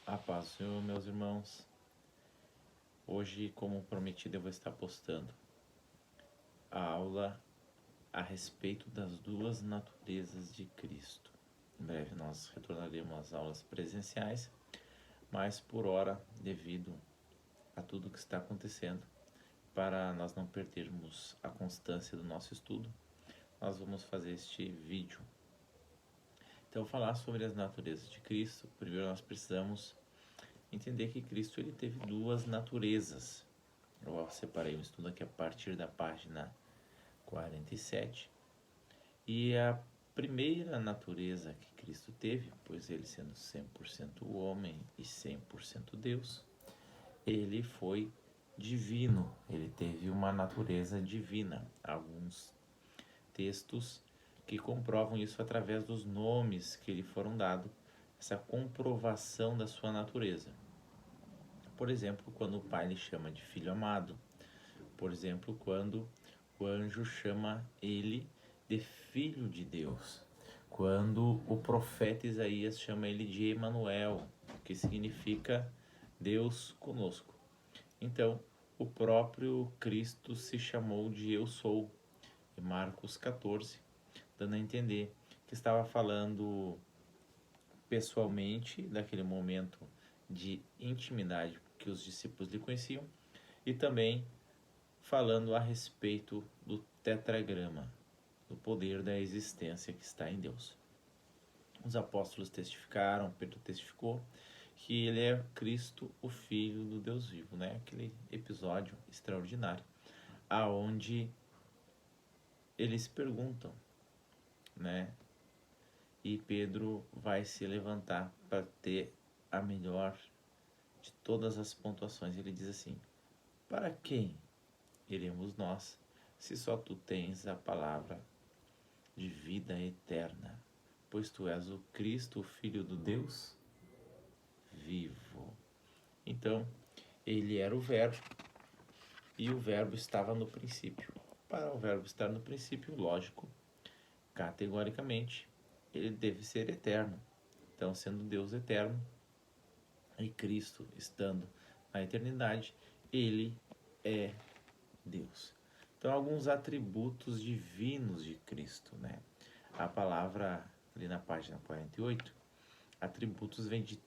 A paz do Senhor, meus irmãos. Hoje, como prometido, eu vou estar postando a aula a respeito das duas naturezas de Cristo. Em breve nós retornaremos às aulas presenciais, mas por hora, devido a tudo que está acontecendo, para nós não perdermos a constância do nosso estudo, nós vamos fazer este vídeo. Então, falar sobre as naturezas de Cristo, primeiro nós precisamos entender que Cristo ele teve duas naturezas. Eu separei um estudo aqui a partir da página 47. E a primeira natureza que Cristo teve, pois ele sendo 100% homem e 100% Deus, ele foi divino, ele teve uma natureza divina. Alguns textos que comprovam isso através dos nomes que lhe foram dados, essa comprovação da sua natureza. Por exemplo, quando o pai lhe chama de filho amado. Por exemplo, quando o anjo chama ele de filho de Deus. Quando o profeta Isaías chama ele de Emanuel, que significa Deus conosco. Então, o próprio Cristo se chamou de Eu Sou, em Marcos 14, dando a entender que estava falando pessoalmente daquele momento de intimidade que os discípulos lhe conheciam, e também falando a respeito do tetragrama, do poder da existência que está em Deus. Os apóstolos testificaram, Pedro testificou, que ele é Cristo, o Filho do Deus vivo, né? Aquele episódio extraordinário, aonde eles perguntam, né? E Pedro vai se levantar para ter a melhor de todas as pontuações. Ele diz assim: para quem iremos nós, se só tu tens a palavra de vida eterna? Pois tu és o Cristo, o Filho do Deus vivo. Então, ele era o Verbo, e o Verbo estava no princípio. Para o Verbo estar no princípio, lógico, categoricamente, ele deve ser eterno. Então, sendo Deus eterno e Cristo estando na eternidade, ele é Deus. Então, alguns atributos divinos de Cristo, né? A palavra ali na página 48, atributos vem de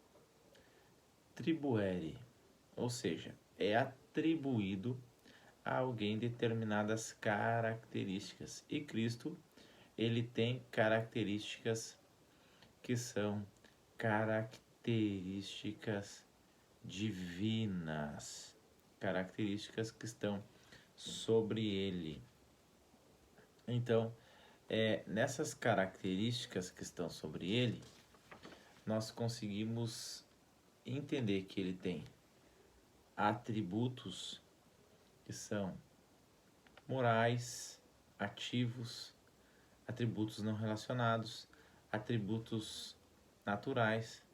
tribuere, ou seja, é atribuído a alguém determinadas características. E Cristo, ele tem características que são características divinas, características que estão sobre ele. Então, nessas características que estão sobre ele, nós conseguimos entender que ele tem atributos que são morais, ativos, atributos não relacionados, atributos naturais.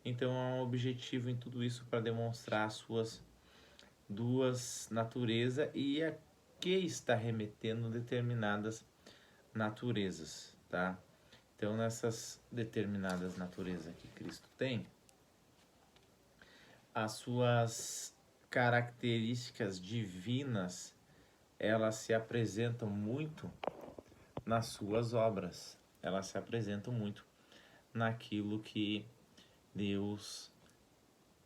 Então há um objetivo em tudo isso para demonstrar as suas duas naturezas e a que está remetendo determinadas naturezas, tá? Então, nessas determinadas naturezas que Cristo tem, as suas características divinas, elas se apresentam muito nas suas obras, elas se apresentam muito naquilo que Deus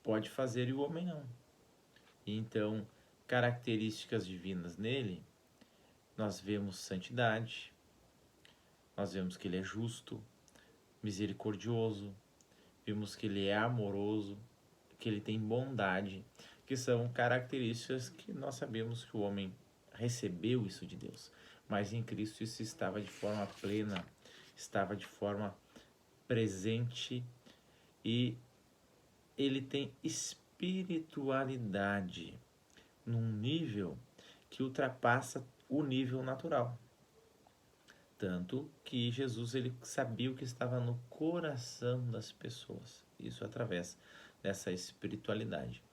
pode fazer e o homem não. Então, características divinas nele, nós vemos santidade, nós vemos que ele é justo, misericordioso, vemos que ele é amoroso, que ele tem bondade, que são características que nós sabemos que o homem recebeu isso de Deus, mas em Cristo isso estava de forma plena, estava de forma presente, e ele tem espiritualidade num nível que ultrapassa o nível natural. Tanto que Jesus ele sabia o que estava no coração das pessoas. Isso através dessa espiritualidade.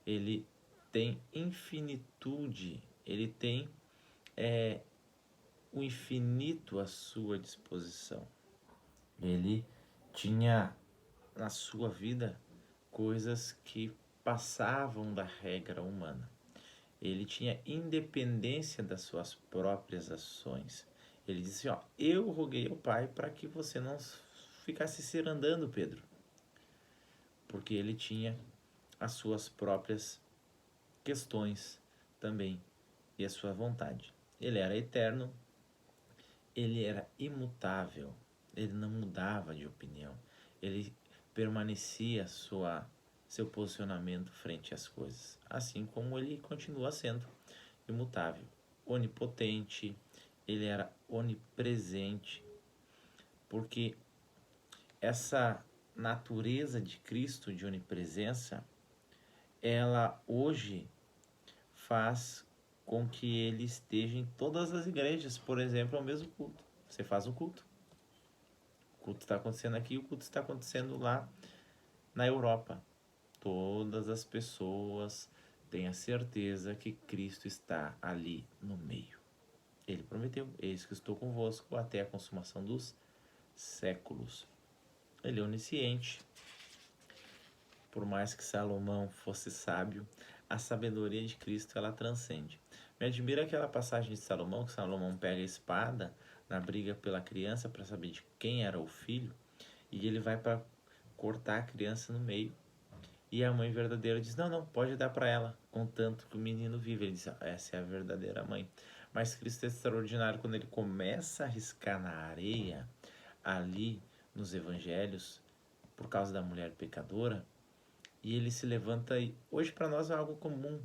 Ele tem infinitude, ele tem o infinito à sua disposição. Ele tinha na sua vida coisas que passavam da regra humana. Ele tinha independência das suas próprias ações. Ele disse, ó, eu roguei ao Pai para que você não ficasse cirandando, Pedro. Porque ele tinha as suas próprias questões também e a sua vontade. Ele era eterno, ele era imutável, ele não mudava de opinião, ele permanecia seu posicionamento frente às coisas, assim como ele continua sendo imutável, onipotente, ele era onipresente, porque essa natureza de Cristo de onipresença, ela hoje faz com que ele esteja em todas as igrejas, por exemplo, ao mesmo culto. Você faz o culto está acontecendo aqui, o culto está acontecendo lá na Europa. Todas as pessoas têm a certeza que Cristo está ali no meio. Ele prometeu, eis que estou convosco até a consumação dos séculos. Ele é onisciente. Por mais que Salomão fosse sábio, a sabedoria de Cristo ela transcende. Me admira aquela passagem de Salomão, que Salomão pega a espada na briga pela criança para saber de quem era o filho, e ele vai para cortar a criança no meio. E a mãe verdadeira diz, não, pode dar para ela, contanto que o menino vive. Ele diz, essa é a verdadeira mãe. Mas Cristo é extraordinário quando ele começa a riscar na areia, ali nos evangelhos, por causa da mulher pecadora, e ele se levanta, e hoje para nós é algo comum,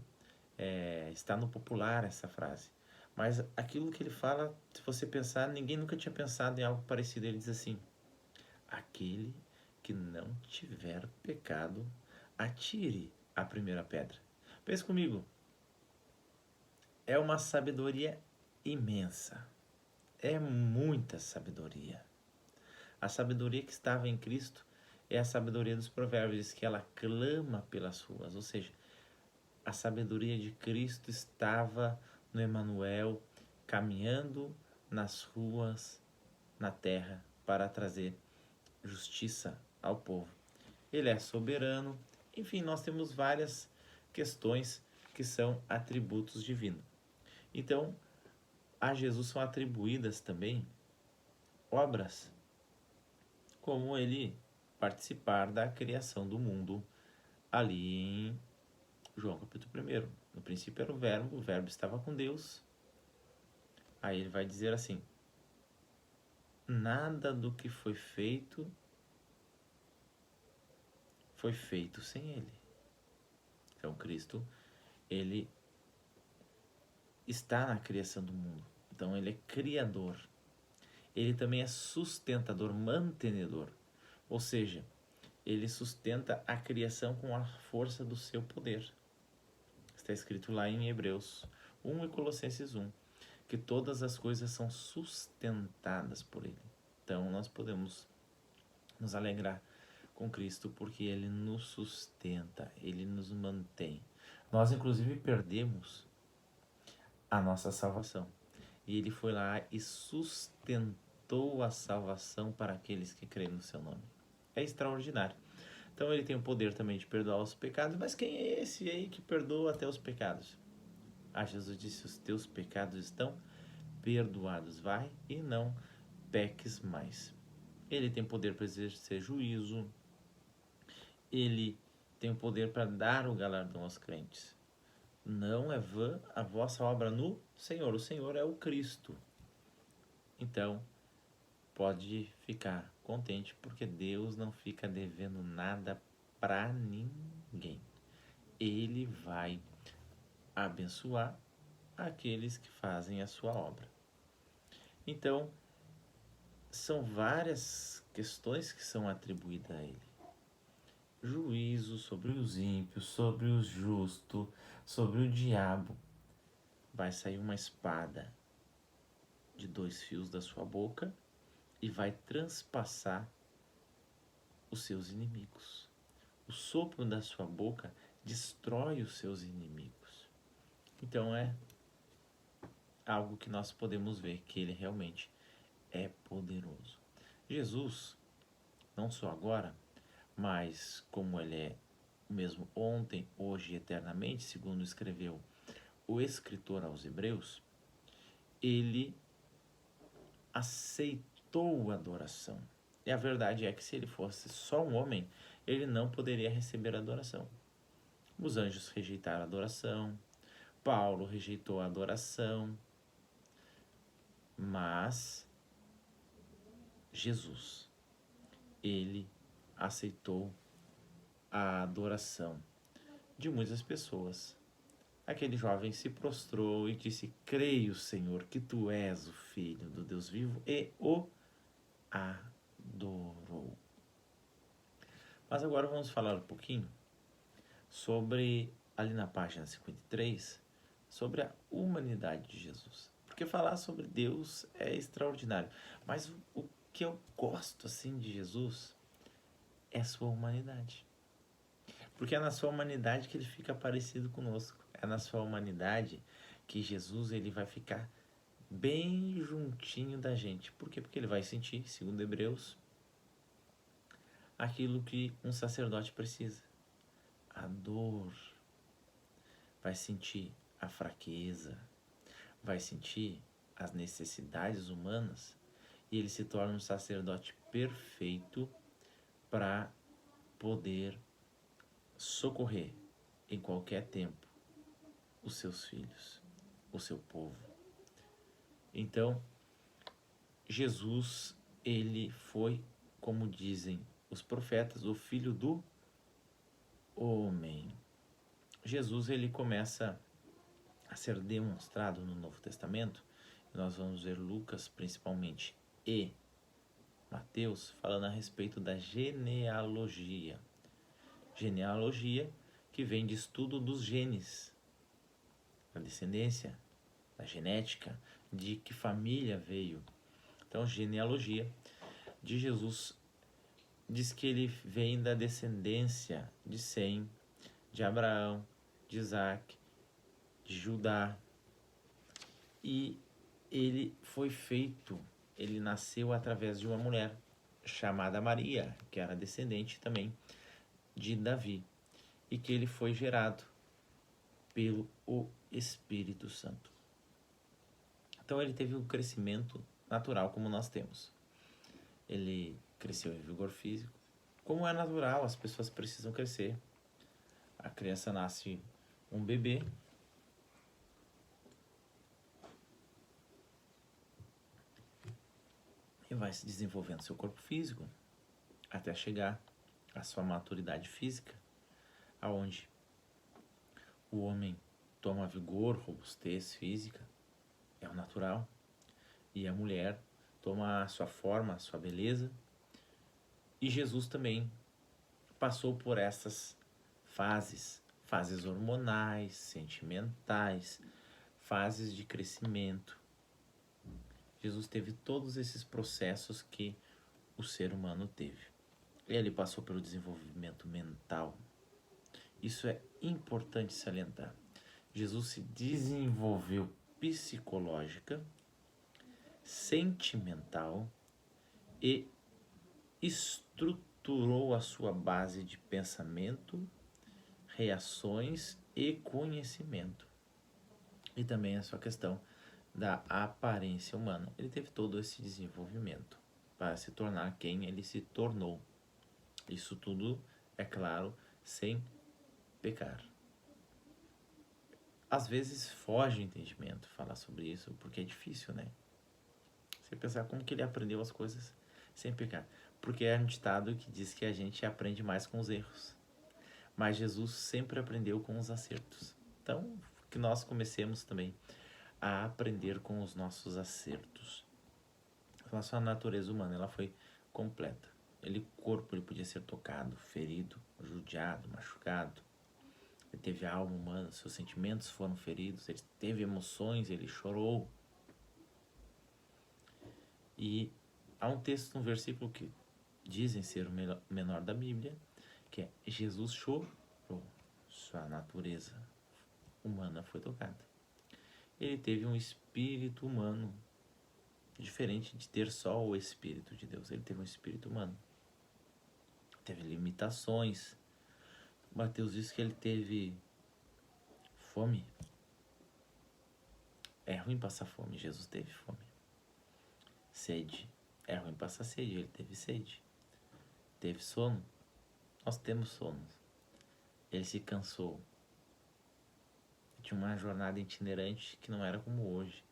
está no popular essa frase, mas aquilo que ele fala, se você pensar, ninguém nunca tinha pensado em algo parecido. Ele diz assim, aquele que não tiver pecado, atire a primeira pedra. Pense comigo, é uma sabedoria imensa, é muita sabedoria. A sabedoria que estava em Cristo é a sabedoria dos provérbios, que ela clama pelas ruas, ou seja, a sabedoria de Cristo estava no Emanuel, caminhando nas ruas, na terra, para trazer justiça ao povo. Ele é soberano, enfim, nós temos várias questões que são atributos divinos. Então, a Jesus são atribuídas também obras, como ele participar da criação do mundo ali em João capítulo 1. No princípio era o verbo estava com Deus. Aí ele vai dizer assim, nada do que foi feito sem ele. Então Cristo, ele está na criação do mundo. Então ele é criador. Ele também é sustentador, mantenedor. Ou seja, ele sustenta a criação com a força do seu poder. Está escrito lá em Hebreus 1 e Colossenses 1, que todas as coisas são sustentadas por ele. Então nós podemos nos alegrar com Cristo porque ele nos sustenta, ele nos mantém. Nós inclusive perdemos a nossa salvação. E ele foi lá e sustentou a salvação para aqueles que creem no seu nome. É extraordinário. Então ele tem o poder também de perdoar os pecados, mas quem é esse aí que perdoa até os pecados? Jesus disse, os teus pecados estão perdoados, vai e não peques mais. Ele tem poder para exercer juízo, ele tem o poder para dar o galardão aos crentes. Não é vã a vossa obra no Senhor, o Senhor é o Cristo. Então, pode ficar contente, porque Deus não fica devendo nada para ninguém. Ele vai abençoar aqueles que fazem a sua obra. Então, são várias questões que são atribuídas a ele. Juízo sobre os ímpios, sobre os justos, sobre o diabo. Vai sair uma espada de 2 fios da sua boca e vai transpassar os seus inimigos. O sopro da sua boca destrói os seus inimigos. Então é algo que nós podemos ver que ele realmente é poderoso. Jesus, não só agora, mas como ele é mesmo ontem, hoje e eternamente, segundo escreveu o escritor aos Hebreus, ele aceitou a adoração. E a verdade é que se ele fosse só um homem, ele não poderia receber adoração. Os anjos rejeitaram a adoração, Paulo rejeitou a adoração, mas Jesus, ele aceitou a adoração de muitas pessoas. Aquele jovem se prostrou e disse: creio, Senhor, que tu és o Filho do Deus vivo, e o adorou. Mas agora vamos falar um pouquinho sobre, ali na página 53, sobre a humanidade de Jesus. Porque falar sobre Deus é extraordinário, mas o que eu gosto assim de Jesus é a sua humanidade. Porque é na sua humanidade que ele fica parecido conosco. É na sua humanidade que Jesus ele vai ficar bem juntinho da gente. Por quê? Porque ele vai sentir, segundo Hebreus, aquilo que um sacerdote precisa. A dor. Vai sentir a fraqueza. Vai sentir as necessidades humanas. E ele se torna um sacerdote perfeito para poder socorrer em qualquer tempo os seus filhos, o seu povo. Então, Jesus, ele foi, como dizem os profetas, o filho do homem. Jesus, ele começa a ser demonstrado no Novo Testamento. Nós vamos ver Lucas, principalmente, e Mateus, falando a respeito da genealogia. Genealogia que vem de estudo dos genes, da descendência, da genética, de que família veio. Então, genealogia de Jesus diz que ele vem da descendência de Sem, de Abraão, de Isaac, de Judá. E ele foi feito, ele nasceu através de uma mulher chamada Maria, que era descendente também de Davi, e que ele foi gerado pelo Espírito Santo. Então ele teve um crescimento natural como nós temos. Ele cresceu em vigor físico. Como é natural, as pessoas precisam crescer. A criança nasce um bebê. E vai se desenvolvendo seu corpo físico até chegar à sua maturidade física, aonde o homem toma vigor, robustez física, é o natural, e a mulher toma a sua forma, a sua beleza. E Jesus também passou por essas fases hormonais, sentimentais, fases de crescimento. Jesus teve todos esses processos que o ser humano teve. Ele passou pelo desenvolvimento mental. Isso é importante salientar. Jesus se desenvolveu psicológica, sentimental e estruturou a sua base de pensamento, reações e conhecimento. E também a sua questão da aparência humana. Ele teve todo esse desenvolvimento para se tornar quem ele se tornou. Isso tudo, é claro, sem pecar. Às vezes foge o entendimento falar sobre isso, porque é difícil, né? Você pensar como que ele aprendeu as coisas sem pecar. Porque é um ditado que diz que a gente aprende mais com os erros. Mas Jesus sempre aprendeu com os acertos. Então, que nós comecemos também a aprender com os nossos acertos. A sua natureza humana, ela foi completa. O corpo, ele podia ser tocado, ferido, judiado, machucado. Ele teve a alma humana, seus sentimentos foram feridos, ele teve emoções, ele chorou. E há um texto, um versículo que dizem ser o menor da Bíblia, que é: Jesus chorou, sua natureza humana foi tocada. Ele teve um espírito humano, diferente de ter só o Espírito de Deus. Ele teve um espírito humano. Teve limitações, Mateus diz que ele teve fome. É ruim passar fome, Jesus teve fome. Sede. É ruim passar sede, ele teve sede. Teve sono. Nós temos sono. Ele se cansou. Tinha uma jornada itinerante que não era como hoje.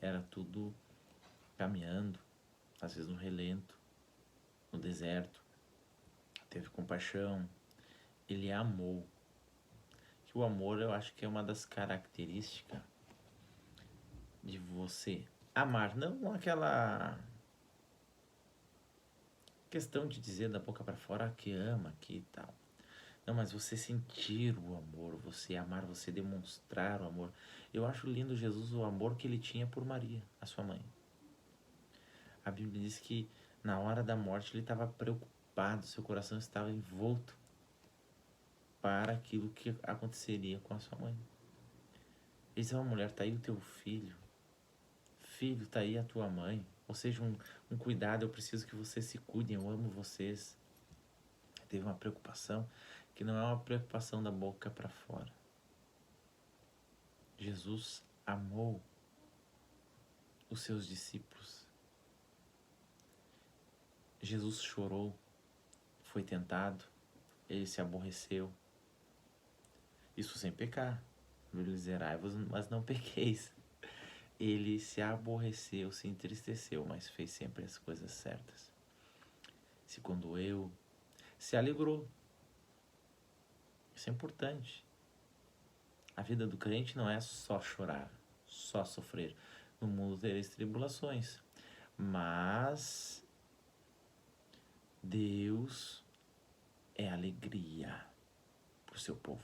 Era tudo caminhando, às vezes no relento, no deserto. Teve compaixão. Ele amou. Que o amor, eu acho que é uma das características de você amar, não aquela questão de dizer da boca para fora que ama, que tal. Não, mas você sentir o amor, você amar, você demonstrar o amor. Eu acho lindo Jesus, o amor que ele tinha por Maria, a sua mãe. A Bíblia diz que na hora da morte ele estava preocupado, seu coração estava envolto para aquilo que aconteceria com a sua mãe. Ele disse: mulher, tá aí o teu filho. Filho, tá aí a tua mãe. Ou seja, um cuidado, eu preciso que vocês se cuidem, eu amo vocês. Teve uma preocupação que não é uma preocupação da boca para fora. Jesus amou os seus discípulos. Jesus chorou, foi tentado, ele se aborreceu. Isso sem pecar. Miseráveis, mas não pequeis. Ele se aborreceu, se entristeceu, mas fez sempre as coisas certas. Se condoeu, se alegrou. Isso é importante. A vida do crente não é só chorar, só sofrer. No mundo tereis tribulações, mas Deus é alegria para o seu povo.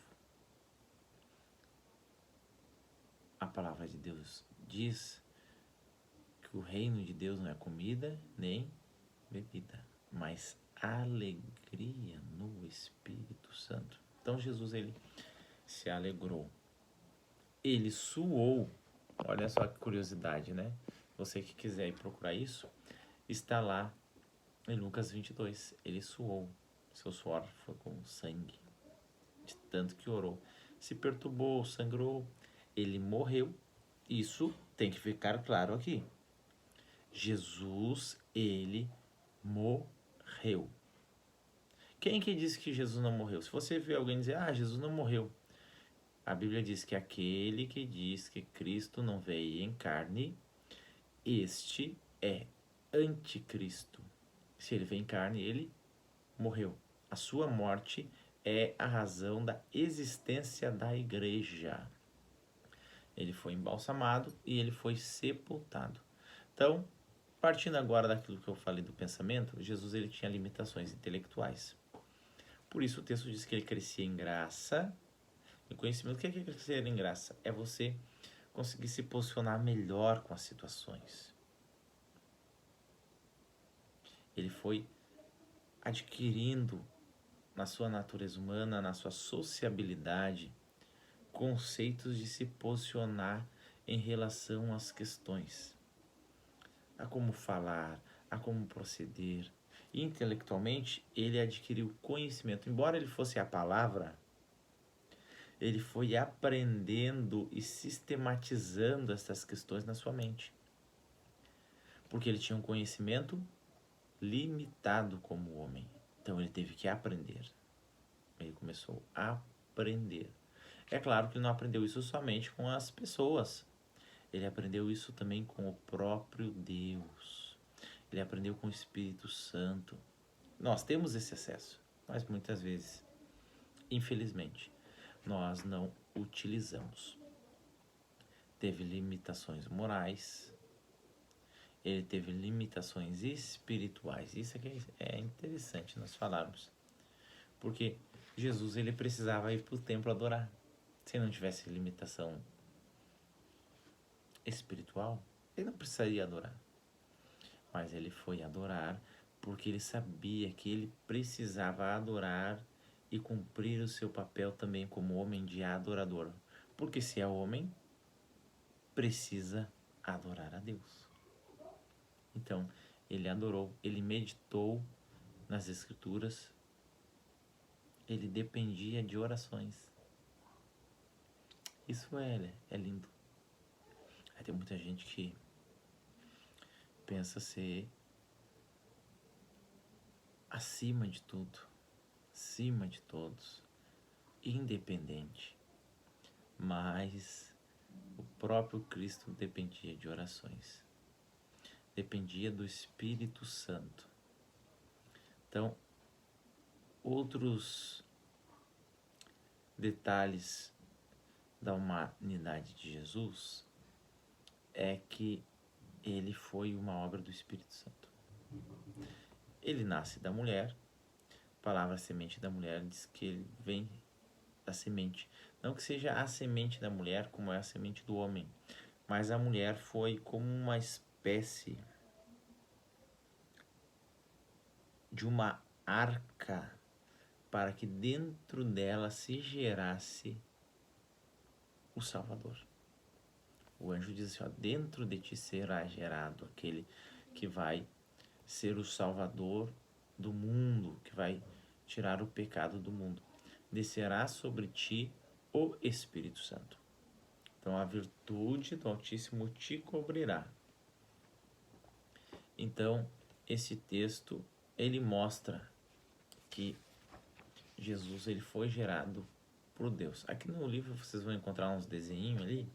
A palavra de Deus diz que o reino de Deus não é comida nem bebida, mas alegria no Espírito Santo. Então Jesus, ele se alegrou. Ele suou. Olha só que curiosidade, né? Você que quiser ir procurar isso, está lá em Lucas 22. Ele suou. Seu suor foi como sangue, de tanto que orou. Se perturbou, sangrou. Ele morreu. Isso tem que ficar claro aqui. Jesus, ele morreu. Quem que disse que Jesus não morreu? Se você vê alguém dizer, Jesus não morreu, a Bíblia diz que aquele que diz que Cristo não veio em carne, este é anticristo. Se ele veio em carne, ele morreu. A sua morte é a razão da existência da igreja. Ele foi embalsamado e ele foi sepultado. Então, partindo agora daquilo que eu falei do pensamento, Jesus, ele tinha limitações intelectuais. Por isso o texto diz que ele crescia em graça e conhecimento. O que é crescer em graça? É você conseguir se posicionar melhor com as situações. Ele foi adquirindo na sua natureza humana, na sua sociabilidade, conceitos de se posicionar em relação às questões. A como falar, a como proceder. E intelectualmente, ele adquiriu conhecimento. Embora ele fosse a palavra, ele foi aprendendo e sistematizando essas questões na sua mente. Porque ele tinha um conhecimento limitado como homem. Então ele teve que aprender. Ele começou a aprender. É claro que ele não aprendeu isso somente com as pessoas. Ele aprendeu isso também com o próprio Deus. Ele aprendeu com o Espírito Santo. Nós temos esse acesso, mas muitas vezes, infelizmente, nós não utilizamos. Teve limitações morais, ele teve limitações espirituais. Isso aqui é interessante nós falarmos, porque Jesus, ele precisava ir para o templo adorar. Se não tivesse limitação espiritual, ele não precisaria adorar. Mas ele foi adorar porque ele sabia que ele precisava adorar e cumprir o seu papel também como homem de adorador. Porque se é homem, precisa adorar a Deus. Então, ele adorou, ele meditou nas Escrituras, ele dependia de orações. Isso é lindo. Aí tem muita gente que pensa ser acima de tudo, acima de todos, independente. Mas o próprio Cristo dependia de orações, dependia do Espírito Santo. Então, outros detalhes da humanidade de Jesus é que ele foi uma obra do Espírito Santo. Ele nasce da mulher, a palavra semente da mulher diz que ele vem da semente. Não que seja a semente da mulher como é a semente do homem, mas a mulher foi como uma espécie de uma arca para que dentro dela se gerasse o Salvador. O anjo diz assim, ó, dentro de ti será gerado aquele que vai ser o Salvador do mundo, que vai tirar o pecado do mundo. Descerá sobre ti o Espírito Santo. Então a virtude do Altíssimo te cobrirá. Então esse texto ele mostra que Jesus ele foi gerado por Deus. Aqui no livro vocês vão encontrar uns desenhinhos ali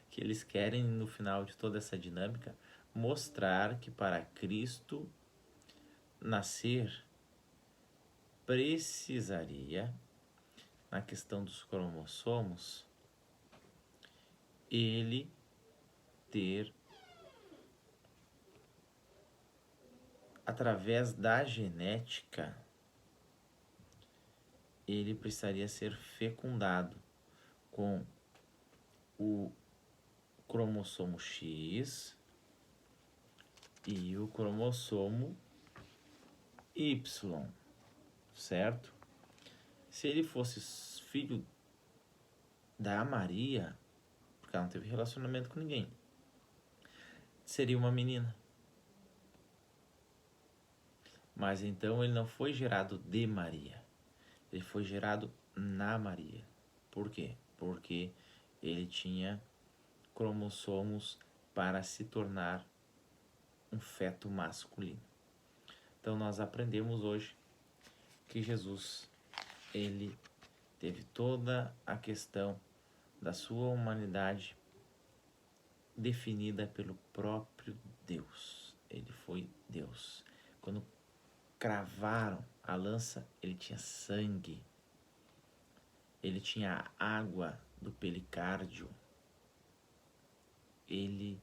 que eles querem no final de toda essa dinâmica mostrar que para Cristo nascer precisaria, na questão dos cromossomos, ele ter, através da genética, ele precisaria ser fecundado com o cromossomo X e o cromossomo Y, certo? Se ele fosse filho da Maria, porque ela não teve relacionamento com ninguém, seria uma menina. Mas então ele não foi gerado de Maria, ele foi gerado na Maria. Por quê? Porque ele tinha cromossomos para se tornar um feto masculino. Então nós aprendemos hoje que Jesus, ele teve toda a questão da sua humanidade definida pelo próprio Deus. Ele foi Deus. Quando cravaram a lança, ele tinha sangue, ele tinha a água do pericárdio, ele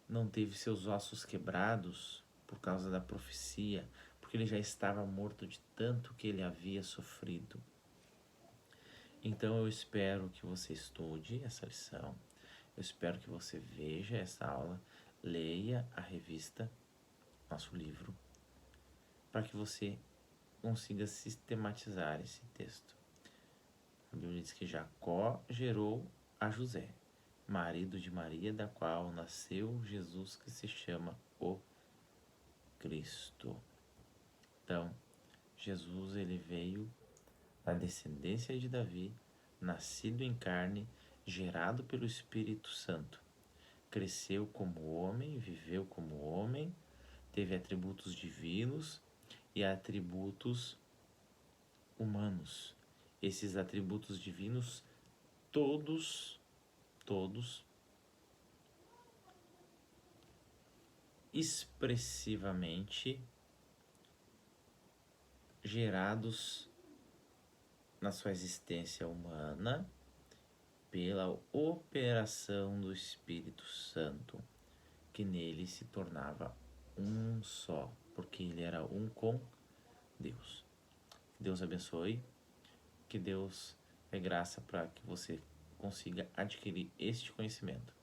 não teve seus ossos quebrados por causa da profecia, porque ele já estava morto de tanto que ele havia sofrido. Então eu espero que você estude essa lição, eu espero que você veja essa aula, leia a revista, nosso livro, para que você consiga sistematizar esse texto. A Bíblia diz que Jacó gerou a José, marido de Maria, da qual nasceu Jesus, que se chama o Cristo. Então, Jesus ele veio da descendência de Davi, nascido em carne, gerado pelo Espírito Santo. Cresceu como homem, viveu como homem, teve atributos divinos e atributos humanos. Esses atributos divinos, todos expressivamente gerados na sua existência humana pela operação do Espírito Santo, que nele se tornava um só, porque ele era um com Deus. Que Deus abençoe, que Deus dê graça para que você consiga adquirir este conhecimento.